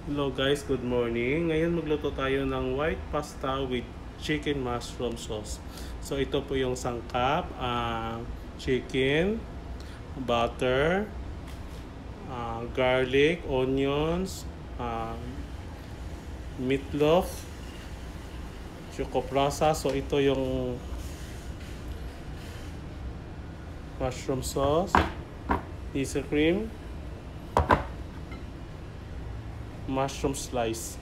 Hello guys, good morning. Ngayon magluto tayo ng white pasta with chicken mushroom sauce. So ito po yung sangkap, chicken, butter, garlic, onions, meatloaf, chocoprasa. So ito yung mushroom sauce, pizza cream, mushroom slice.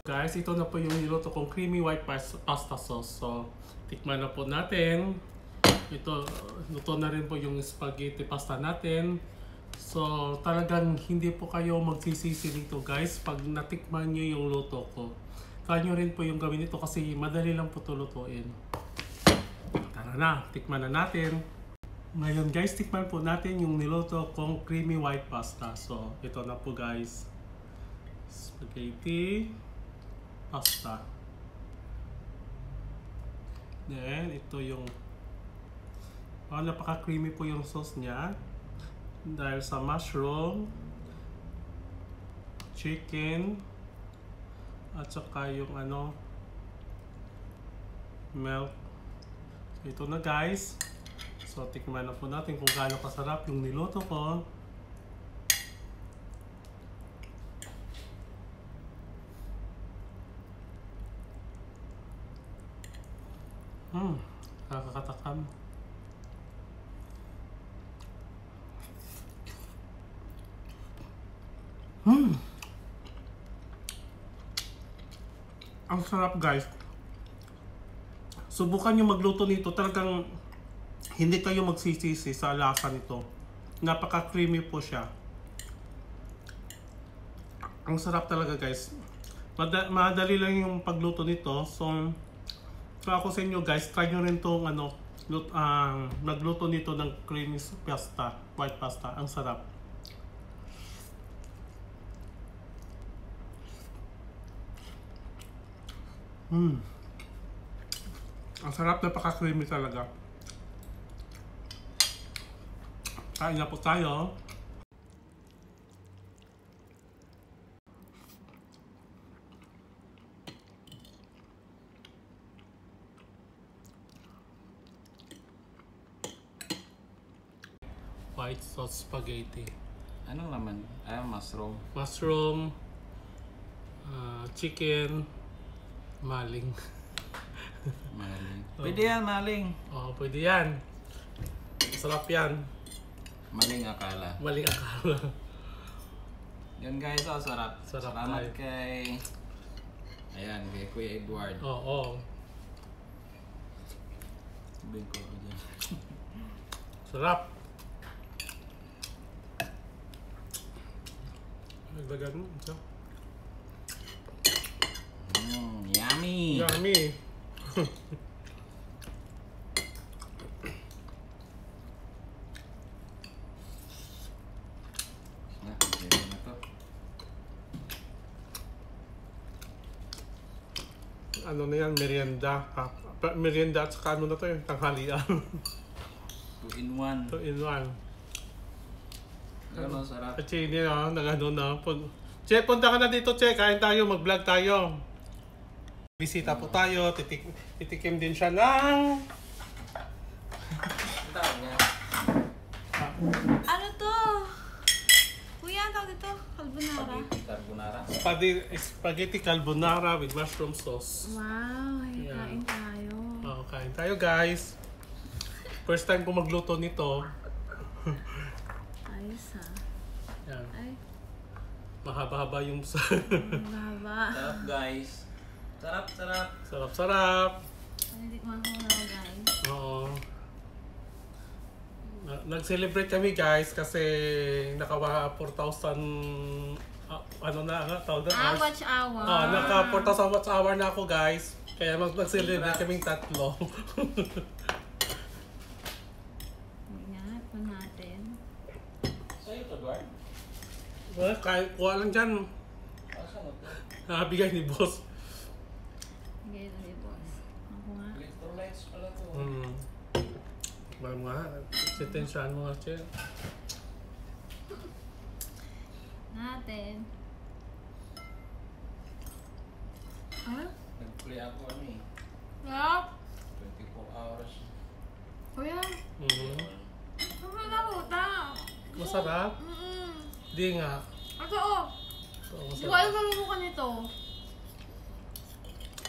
Guys, ito na po yung niluto kong creamy white pasta sauce. So, tikman na po natin. Ito, luto na rin po yung spaghetti pasta natin. So, talagang hindi po kayo magsisisi dito guys pag natikman nyo yung luto ko. Kaya nyo rin po yung gawin ito kasi madali lang po ito lutuin. Tara na, tikman na natin. Ngayon guys, tikman po natin yung niluto kong creamy white pasta. So, ito na po guys. Spaghetti pasta. Then, ito yung napaka-creamy po yung sauce niya. Dahil sa mushroom, chicken, at saka yung milk. So, ito na guys. So, tikman na po natin kung gaano kasarap yung niluto ko. Nakakatakam. Ang sarap guys. Subukan nyo magluto nito. Talagang hindi kayo magsisisi sa lasa nito. Napaka-creamy po siya. Ang sarap talaga guys. Madali lang yung pagluto nito. So ako sa inyo guys, try nyo rin itong nagluto nito ng creamy pasta, white pasta. Ang sarap. Ang sarap, napaka-creamy talaga. Kain na po tayo. White sauce spaghetti. Anong laman? Mushroom. Mushroom, chicken, maling. Maling. Pwede yan, maling. Oh, pwede yan. Sarap yan. Maling akala. Maling akala. Yan guys, sarap. Sarap Salamat tayo. kay Kuya Edward. Oo. Sabihin ko dyan. Sarap. Nagdagan mo. Yummy! Yummy! Na to. Ano na yan? Merienda. Merienda at saka ano na to yung tanghalian. 2 in 1. 2 in 1. Ano, sarap. At Che, hindi na, nag-ano na. Che, punta ka na dito, Che. Kain tayo, mag-vlog tayo. Bisita po tayo. Titikim din siya ng... Ano to? Kuya, ang tawag ito? Carbonara. Carbonara. Spaghetti carbonara with mushroom sauce. Wow, Yeah. kain tayo. Oh, kain tayo, guys. First time ko magluto nito. Ayos ha. Yan. Ay, Mahaba-haba yung... mahaba. Sarap guys. Sarap. Sarap-sarap. Panitikman ko na guys. Oo. Nag-celebrate kami guys kasi nakawa 4,000 ano na nga tawag na Watch hour. naka 4,000 watch hour na ako guys. Kaya mag-celebrate kaming tatlo. Ingat pa natin. Sa'yo to, Edward? Well, kuha lang dyan. Asa mo to? Bigay ni boss. Sige, ito boss. Ako nga. Electrolytes pala to. Bago nga, sitensyahan mo nga siya. Natin. Ha? Nag-play ako Yup. 24 hours. Kuya, ano na utang? Masarap? Di nga. Ito oh. Oo, Di ko masarap. alam kung luto ka nito.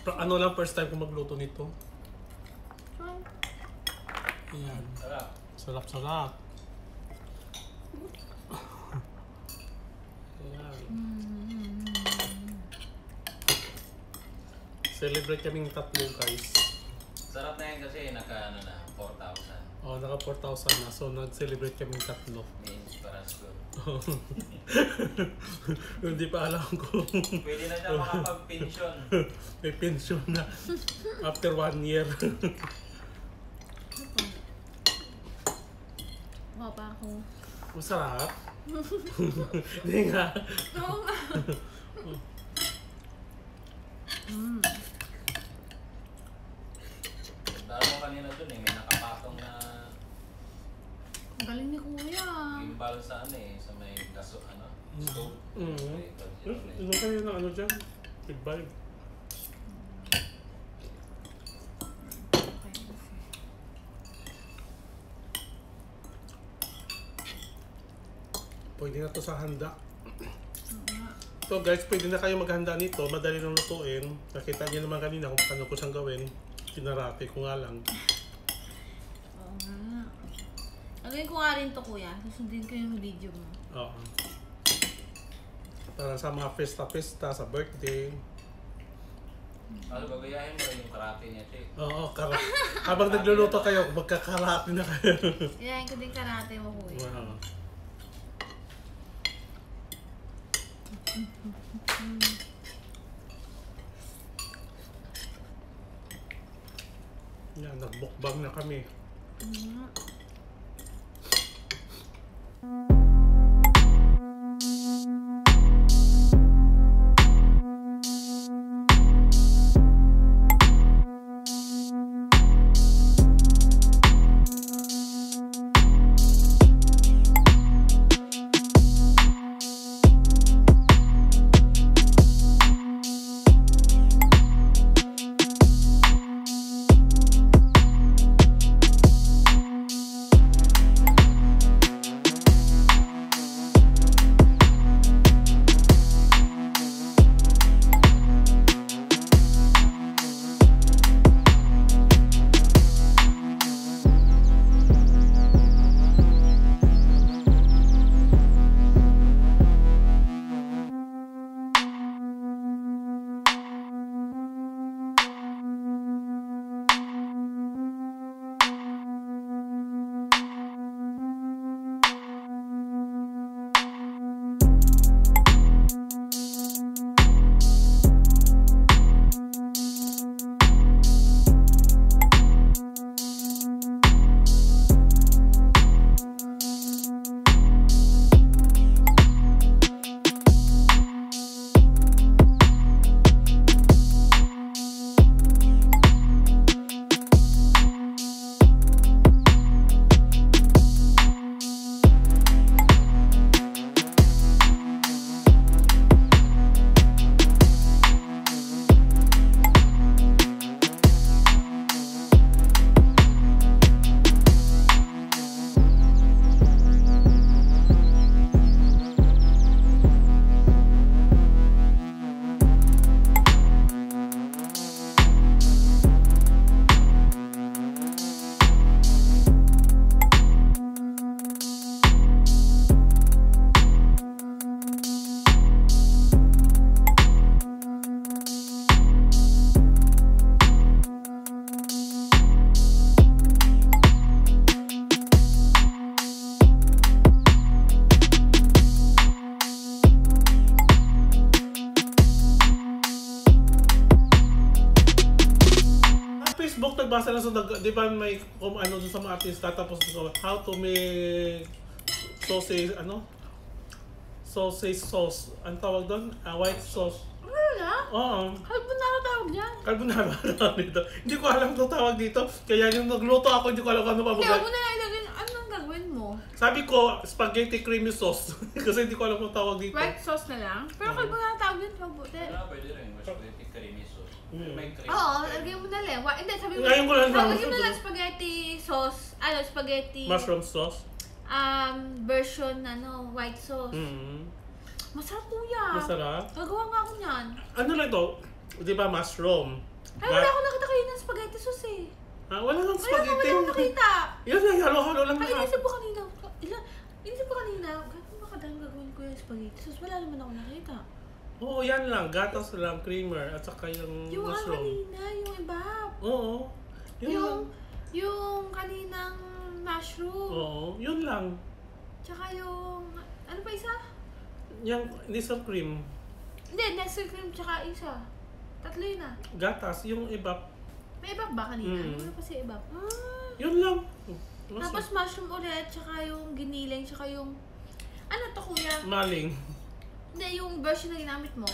Ano lang first time ko magluto nito. Ayan. Sarap. Sarap-sarap. Ayan. Celebrate kaming tatlo, guys. Sarap na yan kasi naka 4,000. Oh, naka 4,000 na. So, nag-celebrate kaming tatlo. May inspiras ko. Hindi pa alam ko. Pwede na siya makapag-pension. May pension na. After 1 year. Wow pa ako. Masarap. Hindi nga. Oo nga. Dahil mo kanina dun may nakapatong na Galing ni Kuya. gimbal sa sa may gaso, stove. Ano kayo na ano dyan? Big vibe. Pwede na to sa handa. So guys, pwede na kayo maghanda nito. Madali nang lutuin. Nakita niyo naman kanina kung paano ko siyang gawin. Kinarate ko nga lang. Oo nga. Gagawin ko nga rin to, Kuya. Susundin ko yung video mo. Oo. Para sa mga pesta-pesta, sa birthday. Ano gagayahin mo yung karate niya, Che? Oo, habang nagluluto kayo, magkakarate na kayo. Iyayin ko din karate mo, Kuya. Wow. Yan, nagbukbang na kami. Facebook, nagbasa na sa, di ba may ano dun sa mga artista, tapos how to make sausage, sausage sauce. Ang tawag doon? White sauce. Ano na? Oo. Carbonara tawag niyan. Carbonara tawag dito. Hindi ko alam itong tawag dito. Kaya yung nagluto ako, hindi ko alam ano pa Hindi, huwag mo na ilagay. Anong gagawin mo? Sabi ko, spaghetti creamy sauce. Kasi hindi ko alam kung tawag dito. White sauce na lang? Pero carbonara tawag yun, mabuti. Pwede rin. Spaghetti creamy sauce. May cream. Oo, lagyan mo na lang. Hindi, sabi mo. Ngayon ko lang Lagyan mo na lang spaghetti sauce. Spaghetti. Mushroom sauce. Version, white sauce. Masarap, Kuya. Masarap. Gagawa nga ako niyan. Ano lang to? Di ba mushroom? Ay, wala akong nakita kayo ng spaghetti sauce eh. Wala nang Wala spaghetti. akong nakita. Yan lang, halo-halo lang Ay, lahat. inisip ko kanina. Inisip ko kanina, gano'n ba kadang gagawin ko yung spaghetti sauce? Wala naman ako nakita. Oo, yan lang. Gatas lang, creamer, at saka yung Yung mushroom. kanina, yung iba. Oo. Yun lang. Yung kaninang mushroom. Oo, yun lang. Tsaka yung, ano pa isa? Yung diesel cream. Hindi, Nestle cream tsaka isa. Tatlo yun ah. Gatas, yung iba. May iba ba kanina? Mm. Ano pa si iba? Yun lang. Tapos mushroom ulit, tsaka yung giniling, tsaka yung, ano to kuya? Maling. Hindi, yung version na ginamit mo.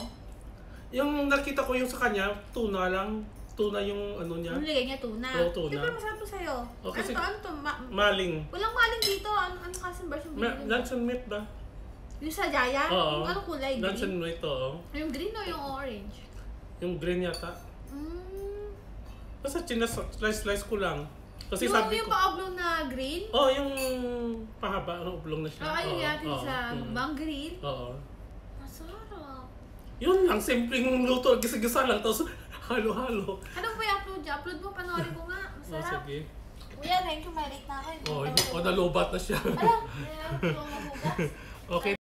Yung nakita ko yung sa kanya, tuna lang. Tuna yung ano niya. Yung nilagay niya tuna. Oo, tuna. Di ba masarap to sa'yo? O, kasi- Ano to? Maling. Walang maling dito. Ano kasing version binili mo? Luncheon meat ba? Yung sa Jaya? Oo. Yung anong kulay? Luncheon Green? meat, oo. Yung green o yung orange? Yung green yata. Basta slice ko lang. Kasi Yung, sabi yung ko, pa-oblong na green? oh, yung pahaba, ano, oblong na siya. Oo, ayun Oo, natin oo, sa bang green. Oo. Masarap. Yun lang, simpleng luto, gisa-gisa lang, tapos halo-halo. Anong pa i-upload dyan? Upload mo, panoorin ko nga. Oh, Masarap. sige. Kuya, thank you. May rate na ako. Oh, nalubat na siya. Alam, may tulong mo bukas. Okay.